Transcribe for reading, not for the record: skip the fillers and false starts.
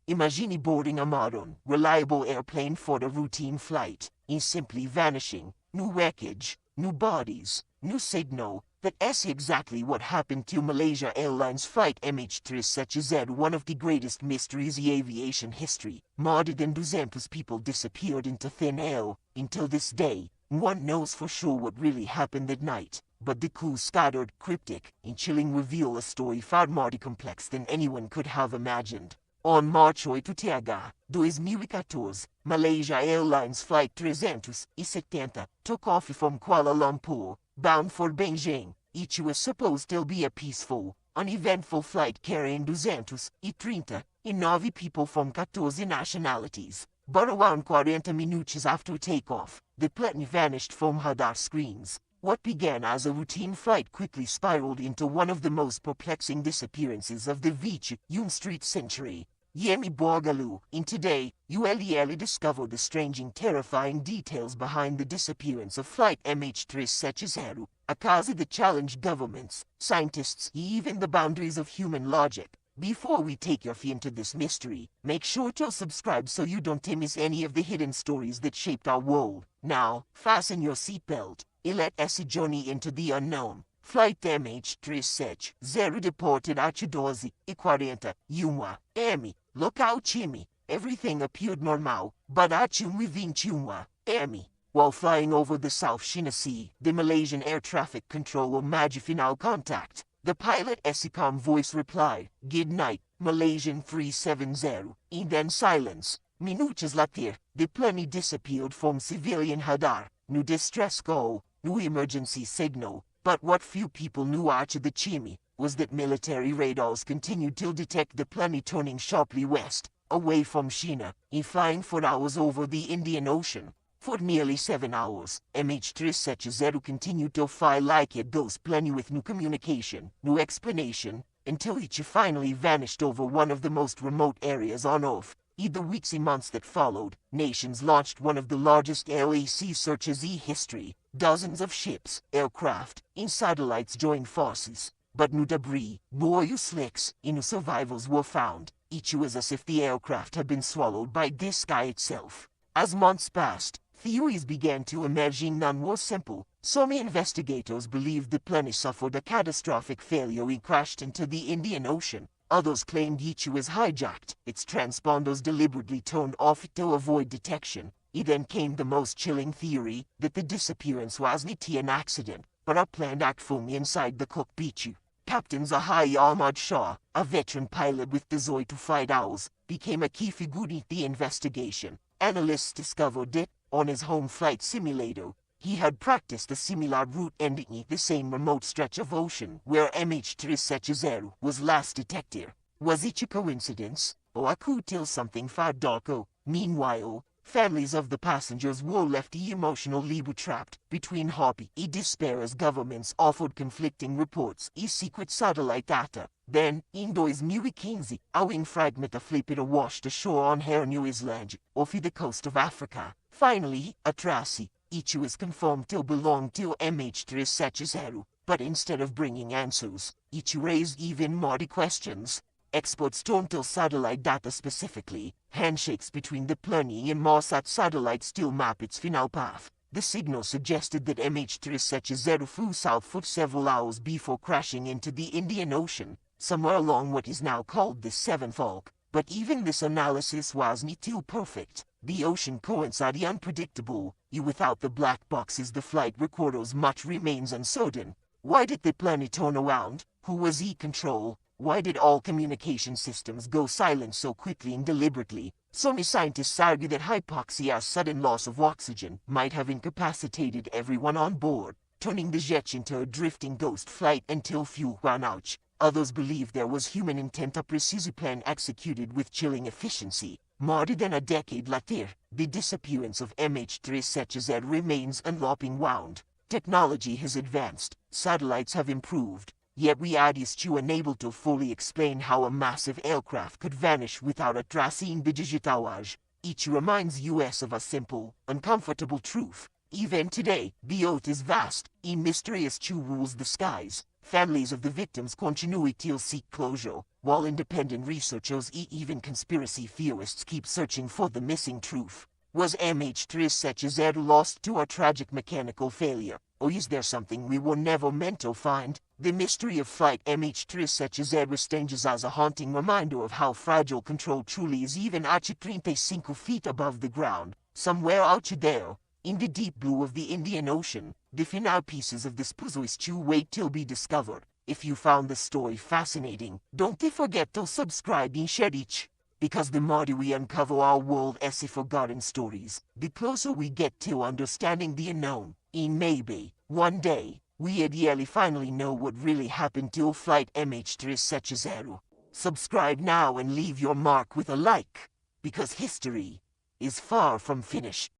Imagine boarding a modern, reliable airplane for a routine flight, and simply vanishing. No wreckage, no bodies, no signal. That's exactly what happened to Malaysia Airlines flight MH370, one of the greatest mysteries in aviation history. More than 200 people disappeared into thin air. Until this day, no one knows for sure what really happened that night. But the clues scattered, cryptic, and chilling reveal a story far more complex than anyone could have imagined. On March 8, 2014, Malaysia Airlines Flight 370 took off from Kuala Lumpur, bound for Beijing. It was supposed to be a peaceful, uneventful flight carrying 239 people from 14 nationalities. But around 40 minutes after takeoff, the plane vanished from radar screens. What began as a routine flight quickly spiraled into one of the most perplexing disappearances of the 21st century. Yemi Booga-Loo. In today, ULEL discovered the strange and terrifying details behind the disappearance of flight MH370, a cause that challenged governments, scientists, even the boundaries of human logic. Before we take your feet into this mystery, make sure to subscribe so you don't miss any of the hidden stories that shaped our world. Now, fasten your seatbelt. Let us journey into the unknown. Flight MH370 deported a 12:40 AM. Local time. Everything appeared normal, but at 21 AM. While flying over the South China Sea, the Malaysian air traffic controller made final contact. The pilot's calm voice replied, "Good night, Malaysian 370, and then silence. Minutes later, the plane disappeared from civilian radar. No distress call, no emergency signal. But what few people knew at the time was that military radars continued to detect the plane turning sharply west, away from China, and flying for hours over the Indian Ocean. For nearly 7 hours, MH370 continued to fly like a ghost plane with no communication, no explanation, until it finally vanished over one of the most remote areas on Earth. In the weeks and months that followed, nations launched one of the largest LAC searches in history. Dozens of ships, aircraft, and satellites joined forces. But no debris, no oil slicks, and no survivors were found. It was as if the aircraft had been swallowed by the sky itself. As months passed, theories began to emerge and none were simple. Some investigators believed the plane suffered a catastrophic failure and crashed into the Indian Ocean. Others claimed it was hijacked, its transponders deliberately turned off to avoid detection. Then came the most chilling theory, that the disappearance was not an accident, but a planned act from inside the cockpit. Captain Zahai Ahmad Shah, a veteran pilot with the Zoe to fight owls, became a key figure in the investigation. Analysts discovered that, on his home flight simulator, he had practiced a similar route ending in the same remote stretch of ocean where MH370 was last detected. Was it a coincidence, or could tell something far darker? Meanwhile, families of the passengers were left emotionally trapped between hope and despair as governments offered conflicting reports and secret satellite data. Then, in 2015, a wing fragment flipped washed ashore on Her New Zealand, off the coast of Africa. Finally, a tracy. It was confirmed to belong to MH370, but instead of bringing answers, it raised even more questions. Experts turned to satellite data specifically. Handshakes between the plane and Mossad satellite still map its final path. The signal suggested that MH370 flew south for several hours before crashing into the Indian Ocean, somewhere along what is now called the Seventh Arc. But even this analysis was not too perfect. The ocean currents are unpredictable. Without the black boxes the flight recorders much remains uncertain. Why did the plane turn around? Who was in control? Why did all communication systems go silent so quickly and deliberately? Some scientists argue that hypoxia, sudden loss of oxygen, might have incapacitated everyone on board, turning the jet into a drifting ghost flight until fuel ran out. Others believe there was human intent, a precise plan executed with chilling efficiency. More than a decade later, the disappearance of MH370 remains unwound. Technology has advanced, satellites have improved, yet we are still unable to fully explain how a massive aircraft could vanish without a trace in the digital age. It reminds us of a simple, uncomfortable truth. Even today, the earth is vast, and mysterious too rules the skies. Families of the victims continue to seek closure. while independent researchers and even conspiracy theorists keep searching for the missing truth. Was MH370 lost to a tragic mechanical failure, or is there something we were never meant to find? The mystery of flight MH370 stands as a haunting reminder of how fragile control truly is, even at 35 feet above the ground. Somewhere out there, in the deep blue of the Indian Ocean, the final pieces of this puzzle is to wait till be discovered. If you found this story fascinating, don't forget to subscribe and share it. Because the more we uncover our world's forgotten stories, the closer we get to understanding the unknown. And maybe, one day, we'd finally know what really happened to flight MH370. Subscribe now and leave your mark with a like, because history is far from finished.